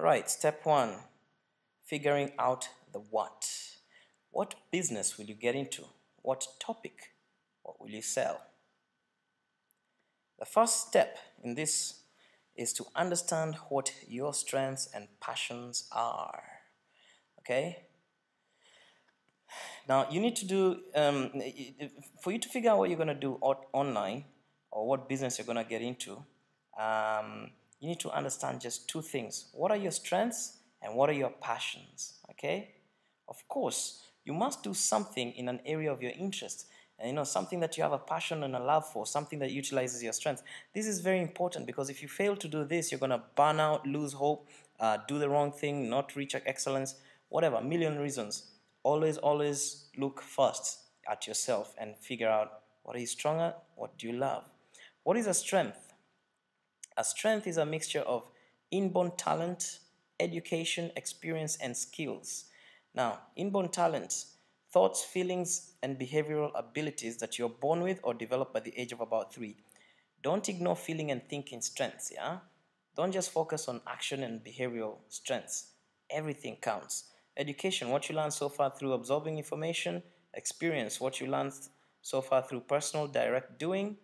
All right, step one, figuring out the what. What business will you get into? What topic? What will you sell? The first step in this is to understand what your strengths and passions are. Okay? Now, you need to do, for you to figure out what you're going to do online or what business you're going to get into, you need to understand just two things. What are your strengths and what are your passions? Okay? Of course, you must do something in an area of your interest. And something that you have a passion and a love for, something that utilizes your strengths. This is very important because if you fail to do this, you're going to burn out, lose hope, do the wrong thing, not reach excellence, whatever, a million reasons. Always look first at yourself and figure out what are you strong at, what do you love. What is a strength? A strength is a mixture of inborn talent, education, experience, and skills. Now, inborn talent, thoughts, feelings, and behavioral abilities that you're born with or develop by the age of about 3. Don't ignore feeling and thinking strengths, yeah? Don't just focus on action and behavioral strengths. Everything counts. Education, what you learned so far through absorbing information. Experience, what you learned so far through personal direct doing.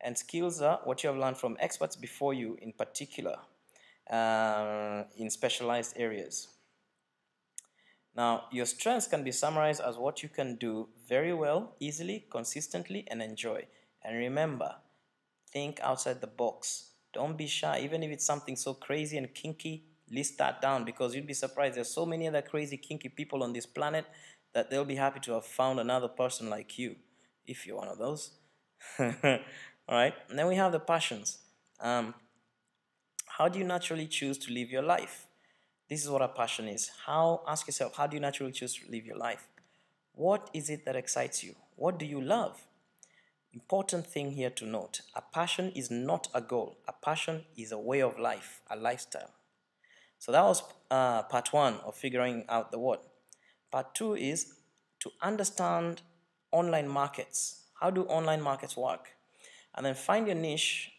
And skills are what you have learned from experts before you, in particular, in specialized areas. Now, your strengths can be summarized as what you can do very well, easily, consistently, and enjoy. And remember, think outside the box. Don't be shy, even if it's something so crazy and kinky. List that down because you'd be surprised. There's so many other crazy, kinky people on this planet that they'll be happy to have found another person like you, if you're one of those. All right. And then we have the passions. How do you naturally choose to live your life? This is what a passion is. Ask yourself, how do you naturally choose to live your life? What is it that excites you? What do you love? Important thing here to note, a passion is not a goal. A passion is a way of life, a lifestyle. So that was part one of figuring out the what. Part two is to understand online markets. How do online markets work? And then find your niche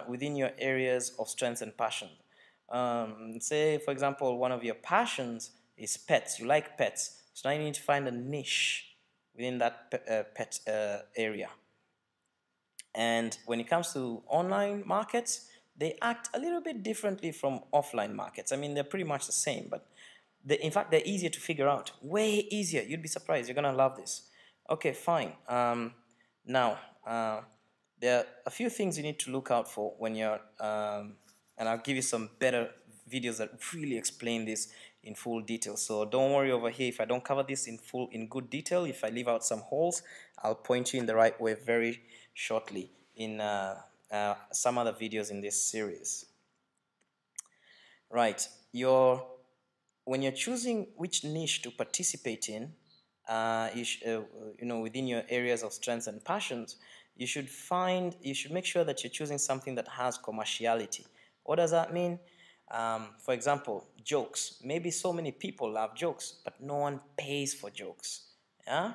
within your areas of strengths and passion. Say, for example, one of your passions is pets. You like pets. So now you need to find a niche within that pet area. And when it comes to online markets, they act a little bit differently from offline markets. I mean, they're pretty much the same, but in fact, they're easier to figure out. Way easier. You'd be surprised. You're going to love this. Okay, fine. Now, there are a few things you need to look out for when you're, and I'll give you some better videos that really explain this in full detail. So don't worry over here if I don't cover this in good detail. If I leave out some holes, I'll point you in the right way very shortly in some other videos in this series. Right, when you're choosing which niche to participate in, within your areas of strengths and passions, you should make sure that you're choosing something that has commerciality. What does that mean? For example, jokes. Maybe so many people love jokes, but no one pays for jokes. Yeah?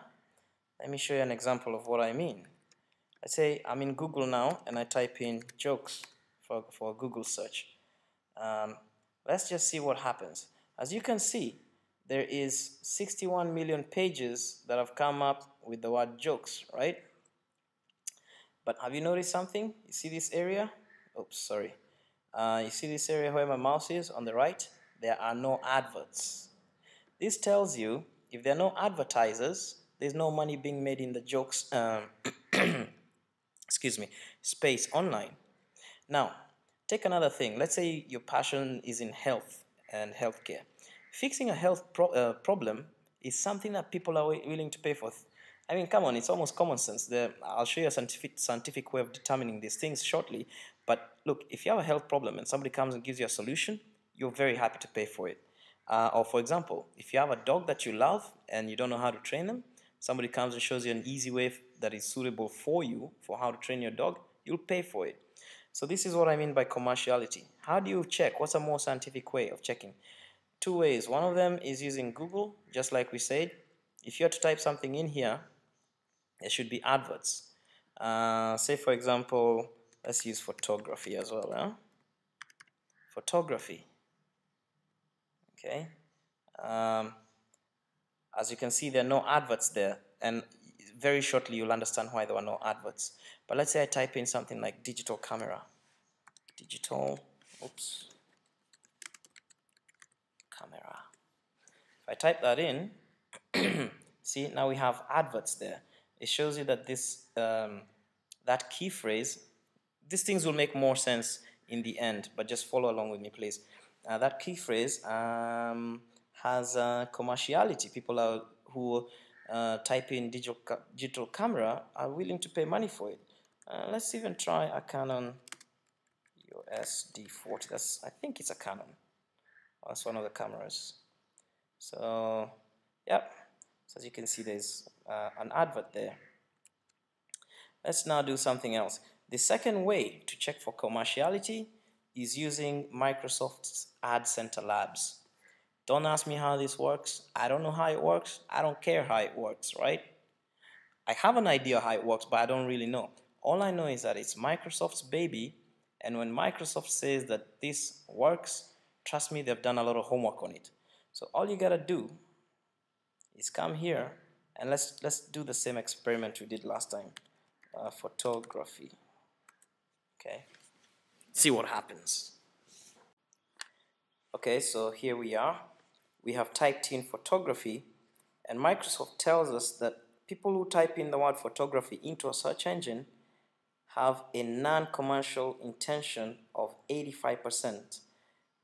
Let me show you an example of what I mean. Let's say I'm in Google now and I type in jokes for a Google search. Let's just see what happens. As you can see, there is 61 million pages that have come up with the word jokes, right? But have you noticed something? You see this area? Oops, sorry. You see this area where my mouse is on the right? There are no adverts. This tells you if there are no advertisers, there's no money being made in the jokes excuse me, space online. Now, take another thing. Let's say your passion is in health and healthcare. Fixing a health problem is something that people are willing to pay for. I mean, come on, it's almost common sense. I'll show you a scientific way of determining these things shortly. But look, if you have a health problem and somebody comes and gives you a solution, you're very happy to pay for it. Or for example, if you have a dog that you love and you don't know how to train them, somebody comes and shows you an easy way that is suitable for you for how to train your dog, you'll pay for it. So this is what I mean by commerciality. How do you check? What's a more scientific way of checking? Two ways. One of them is using Google, just like we said. If you have to type something in here, there should be adverts. Say for example, let's use photography as well. Photography. Okay. Um, as you can see, there are no adverts there, and very shortly you'll understand why there were no adverts. But let's say I type in something like digital camera. Digital, oops, camera. If I type that in, see, now we have adverts there. It shows you that this that key phrase, these things will make more sense in the end, but just follow along with me, please. That key phrase has commerciality. People are, who type in digital camera are willing to pay money for it. Let's even try a Canon EOS D40. I think it's a Canon. That's one of the cameras. So, yep. So as you can see, there's an advert there. Let's now do something else. The second way to check for commerciality is using Microsoft's Ad Center Labs. Don't ask me how this works. I don't know how it works. I don't care how it works, right? I have an idea how it works, but I don't really know. All I know is that it's Microsoft's baby, and when Microsoft says that this works, trust me, they've done a lot of homework on it. So all you gotta do is come here and let's do the same experiment we did last time. Photography. Okay. See what happens. Okay, so here we are. We have typed in photography, and Microsoft tells us that people who type in the word photography into a search engine have a non-commercial intention of 85%.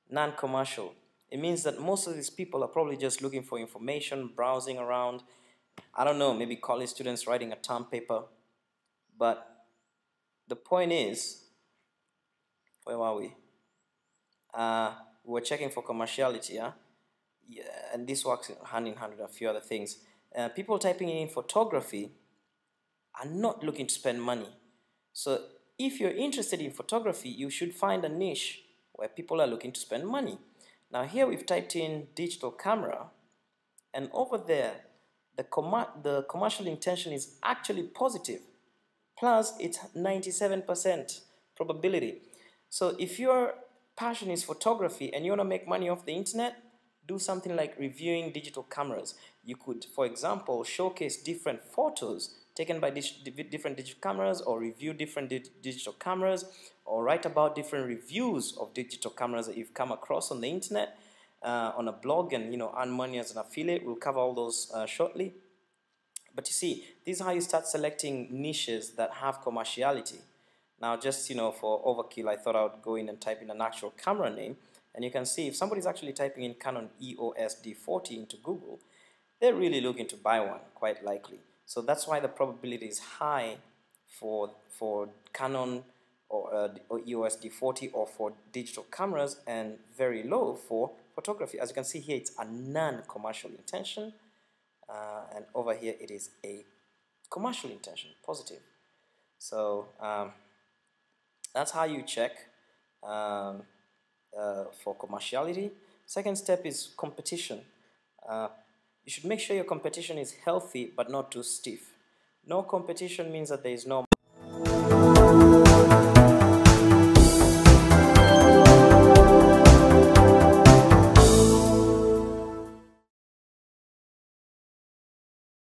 Non-commercial. It means that most of these people are probably just looking for information, browsing around. I don't know, maybe college students writing a term paper. But the point is, where are we? We were checking for commerciality, yeah? Yeah, and this works hand in hand with a few other things. People typing in photography are not looking to spend money. So if you're interested in photography, you should find a niche where people are looking to spend money. Now here we've typed in digital camera, and over there, the commercial intention is actually positive. Plus, it's 97% probability. So if your passion is photography and you want to make money off the internet, do something like reviewing digital cameras. You could, for example, showcase different photos taken by different digital cameras, or review different digital cameras, or write about different reviews of digital cameras that you've come across on the internet, on a blog, and earn money as an affiliate. We'll cover all those shortly. But you see, this is how you start selecting niches that have commerciality. Now, just for overkill, I thought I would go in and type in an actual camera name, and you can see if somebody's actually typing in Canon EOS D40 into Google, they're really looking to buy one, quite likely. So that's why the probability is high for Canon or EOS D40 or for digital cameras, and very low for photography. As you can see here, it's a non-commercial intention. And over here it is a commercial intention, positive. So that's how you check for commerciality. Second step is competition. You should make sure your competition is healthy but not too stiff. No competition means that there is no